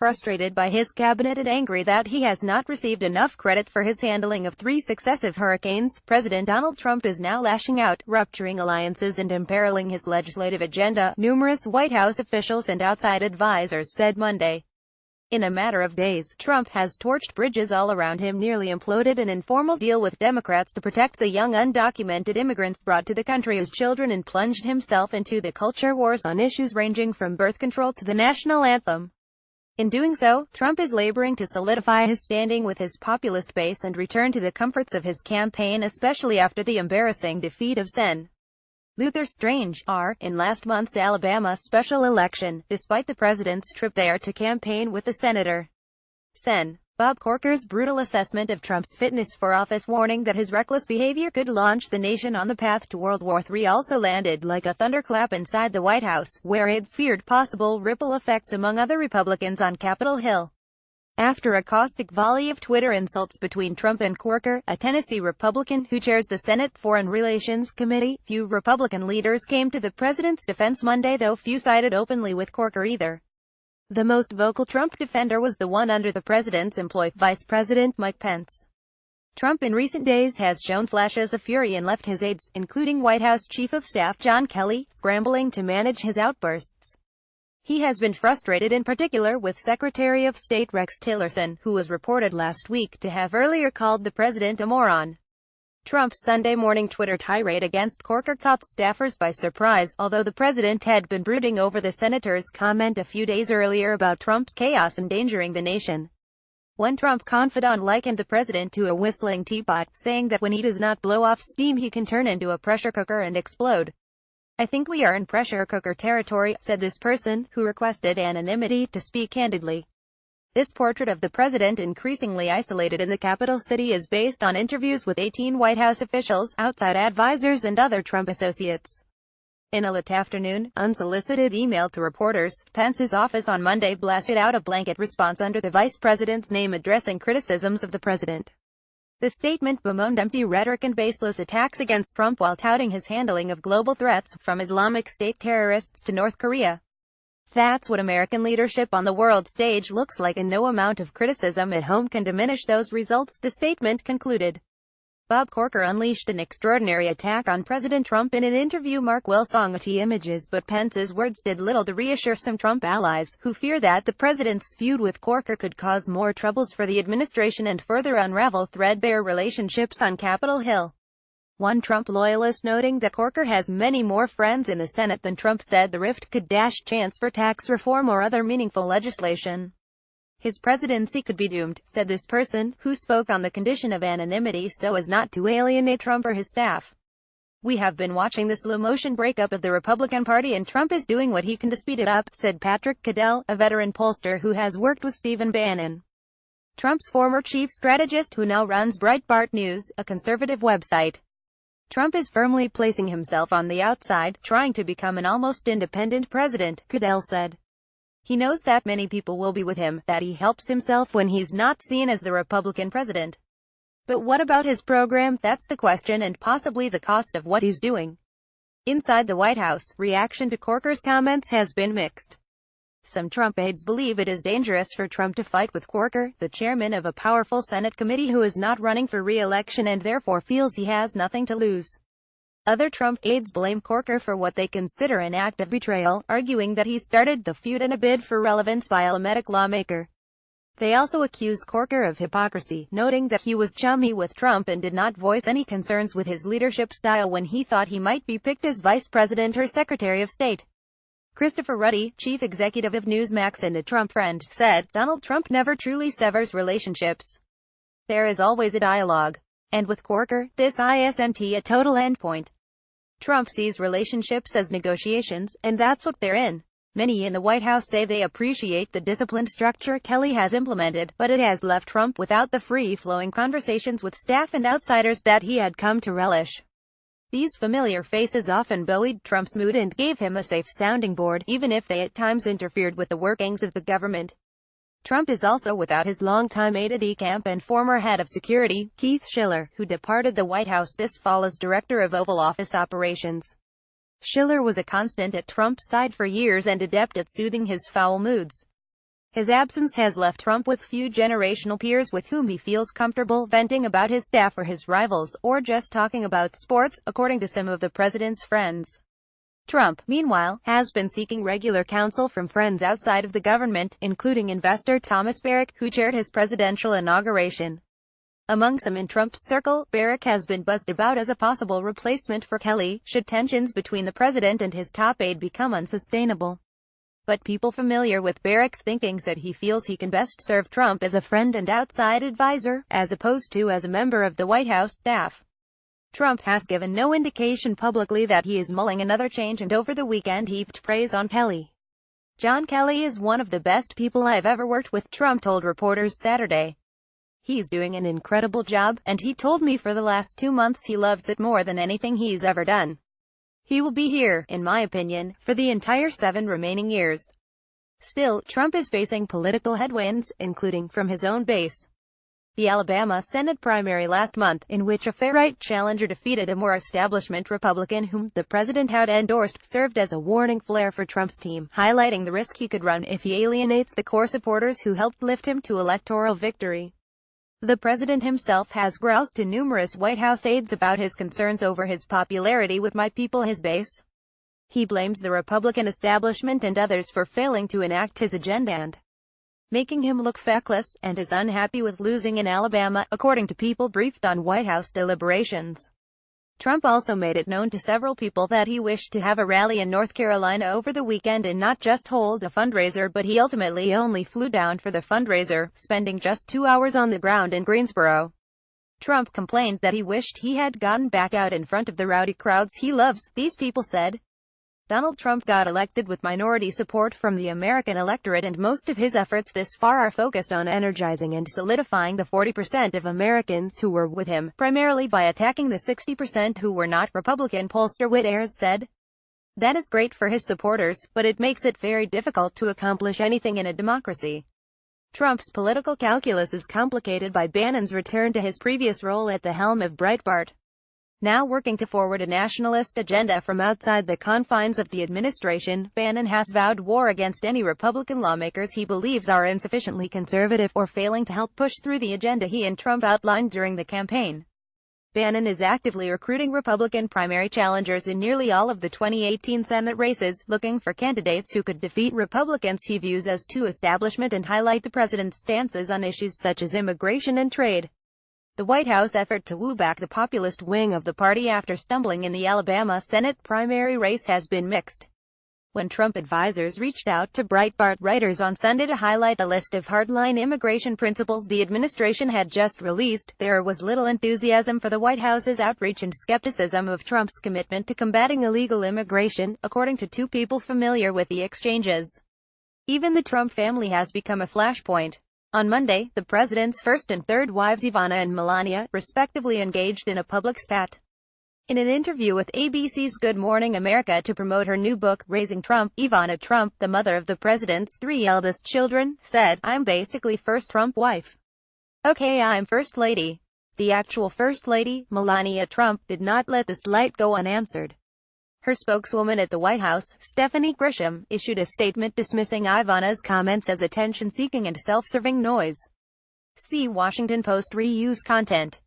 frustrated by his cabinet and angry that he has not received enough credit for his handling of 3 successive hurricanes, President Donald Trump is now lashing out, rupturing alliances and imperiling his legislative agenda, numerous White House officials and outside advisors said Monday. In a matter of days, Trump has torched bridges all around him, nearly imploded an informal deal with Democrats to protect the young undocumented immigrants brought to the country as children, and plunged himself into the culture wars on issues ranging from birth control to the national anthem. In doing so, Trump is laboring to solidify his standing with his populist base and return to the comforts of his campaign, especially after the embarrassing defeat of Sen. Luther Strange, R., in last month's Alabama special election, despite the president's trip there to campaign with the senator. Sen. Bob Corker's brutal assessment of Trump's fitness for office, warning that his reckless behavior could launch the nation on the path to World War III, also landed like a thunderclap inside the White House, where aides feared possible ripple effects among other Republicans on Capitol Hill. After a caustic volley of Twitter insults between Trump and Corker, a Tennessee Republican who chairs the Senate Foreign Relations Committee, few Republican leaders came to the president's defense Monday, though few sided openly with Corker either. The most vocal Trump defender was the one under the president's employ, Vice President Mike Pence. Trump in recent days has shown flashes of fury and left his aides, including White House Chief of Staff John Kelly, scrambling to manage his outbursts. He has been frustrated in particular with Secretary of State Rex Tillerson, who was reported last week to have earlier called the president a moron. Trump's Sunday morning Twitter tirade against Corker caught staffers by surprise, although the president had been brooding over the senator's comment a few days earlier about Trump's chaos endangering the nation. One Trump confidant likened the president to a whistling teapot, saying that when he does not blow off steam he can turn into a pressure cooker and explode. "I think we are in pressure cooker territory," said this person, who requested anonymity to speak candidly. This portrait of the president, increasingly isolated in the capital city, is based on interviews with 18 White House officials, outside advisors and other Trump associates. In a late afternoon, unsolicited email to reporters, Pence's office on Monday blasted out a blanket response under the vice president's name addressing criticisms of the president. The statement bemoaned empty rhetoric and baseless attacks against Trump while touting his handling of global threats, from Islamic State terrorists to North Korea. "That's what American leadership on the world stage looks like, and no amount of criticism at home can diminish those results," the statement concluded. Bob Corker unleashed an extraordinary attack on President Trump in an interview Mark Wilsong images, but Pence's words did little to reassure some Trump allies, who fear that the president's feud with Corker could cause more troubles for the administration and further unravel threadbare relationships on Capitol Hill. One Trump loyalist, noting that Corker has many more friends in the Senate than Trump, said the rift could dash chance for tax reform or other meaningful legislation. "His presidency could be doomed," said this person, who spoke on the condition of anonymity so as not to alienate Trump or his staff. "We have been watching the slow-motion breakup of the Republican Party, and Trump is doing what he can to speed it up," said Patrick Cadell, a veteran pollster who has worked with Stephen Bannon, Trump's former chief strategist, who now runs Breitbart News, a conservative website. "Trump is firmly placing himself on the outside, trying to become an almost independent president," Cadell said. "He knows that many people will be with him, that he helps himself when he's not seen as the Republican president. But what about his program? That's the question, and possibly the cost of what he's doing." Inside the White House, reaction to Corker's comments has been mixed. Some Trump aides believe it is dangerous for Trump to fight with Corker, the chairman of a powerful Senate committee who is not running for re-election and therefore feels he has nothing to lose. Other Trump aides blame Corker for what they consider an act of betrayal, arguing that he started the feud in a bid for relevance by a medic lawmaker. They also accuse Corker of hypocrisy, noting that he was chummy with Trump and did not voice any concerns with his leadership style when he thought he might be picked as vice president or secretary of state. Christopher Ruddy, chief executive of Newsmax and a Trump friend, said, "Donald Trump never truly severs relationships. There is always a dialogue. And with Corker, this isn't a total endpoint. Trump sees relationships as negotiations, and that's what they're in." Many in the White House say they appreciate the disciplined structure Kelly has implemented, but it has left Trump without the free-flowing conversations with staff and outsiders that he had come to relish. These familiar faces often buoyed Trump's mood and gave him a safe sounding board, even if they at times interfered with the workings of the government. Trump is also without his longtime aide-de-camp and former head of security, Keith Schiller, who departed the White House this fall as director of Oval Office operations. Schiller was a constant at Trump's side for years and adept at soothing his foul moods. His absence has left Trump with few generational peers with whom he feels comfortable venting about his staff or his rivals, or just talking about sports, according to some of the president's friends. Trump, meanwhile, has been seeking regular counsel from friends outside of the government, including investor Thomas Barrack, who chaired his presidential inauguration. Among some in Trump's circle, Barrack has been buzzed about as a possible replacement for Kelly, should tensions between the president and his top aide become unsustainable. But people familiar with Barrack's thinking said he feels he can best serve Trump as a friend and outside advisor, as opposed to as a member of the White House staff. Trump has given no indication publicly that he is mulling another change, and over the weekend heaped praise on Kelly. "John Kelly is one of the best people I've ever worked with," Trump told reporters Saturday. "He's doing an incredible job, and he told me for the last 2 months he loves it more than anything he's ever done. He will be here, in my opinion, for the entire 7 remaining years." Still, Trump is facing political headwinds, including from his own base. The Alabama Senate primary last month, in which a far-right challenger defeated a more establishment Republican whom the president had endorsed, served as a warning flare for Trump's team, highlighting the risk he could run if he alienates the core supporters who helped lift him to electoral victory. The president himself has groused to numerous White House aides about his concerns over his popularity with "my people," his base. He blames the Republican establishment and others for failing to enact his agenda and making him look feckless, and is unhappy with losing in Alabama, according to people briefed on White House deliberations. Trump also made it known to several people that he wished to have a rally in North Carolina over the weekend and not just hold a fundraiser, but he ultimately only flew down for the fundraiser, spending just 2 hours on the ground in Greensboro. Trump complained that he wished he had gotten back out in front of the rowdy crowds he loves, these people said. Donald Trump got elected with minority support from the American electorate, and most of his efforts this far are focused on energizing and solidifying the 40% of Americans who were with him, primarily by attacking the 60% who were not, Republican pollster Whit Ayers said. That is great for his supporters, but it makes it very difficult to accomplish anything in a democracy. Trump's political calculus is complicated by Bannon's return to his previous role at the helm of Breitbart. Now working to forward a nationalist agenda from outside the confines of the administration, Bannon has vowed war against any Republican lawmakers he believes are insufficiently conservative, or failing to help push through the agenda he and Trump outlined during the campaign. Bannon is actively recruiting Republican primary challengers in nearly all of the 2018 Senate races, looking for candidates who could defeat Republicans he views as too establishment and highlight the president's stances on issues such as immigration and trade. The White House effort to woo back the populist wing of the party after stumbling in the Alabama Senate primary race has been mixed. When Trump advisors reached out to Breitbart writers on Sunday to highlight a list of hardline immigration principles the administration had just released, there was little enthusiasm for the White House's outreach and skepticism of Trump's commitment to combating illegal immigration, according to 2 people familiar with the exchanges. Even the Trump family has become a flashpoint. On Monday, the president's first and third wives Ivana and Melania, respectively, engaged in a public spat. In an interview with ABC's Good Morning America to promote her new book, Raising Trump, Ivana Trump, the mother of the president's 3 eldest children, said, "I'm basically first Trump wife. Okay, I'm first lady." The actual first lady, Melania Trump, did not let the slight go unanswered. Her spokeswoman at the White House, Stephanie Grisham, issued a statement dismissing Ivana's comments as attention-seeking and self-serving noise. See Washington Post reuse content.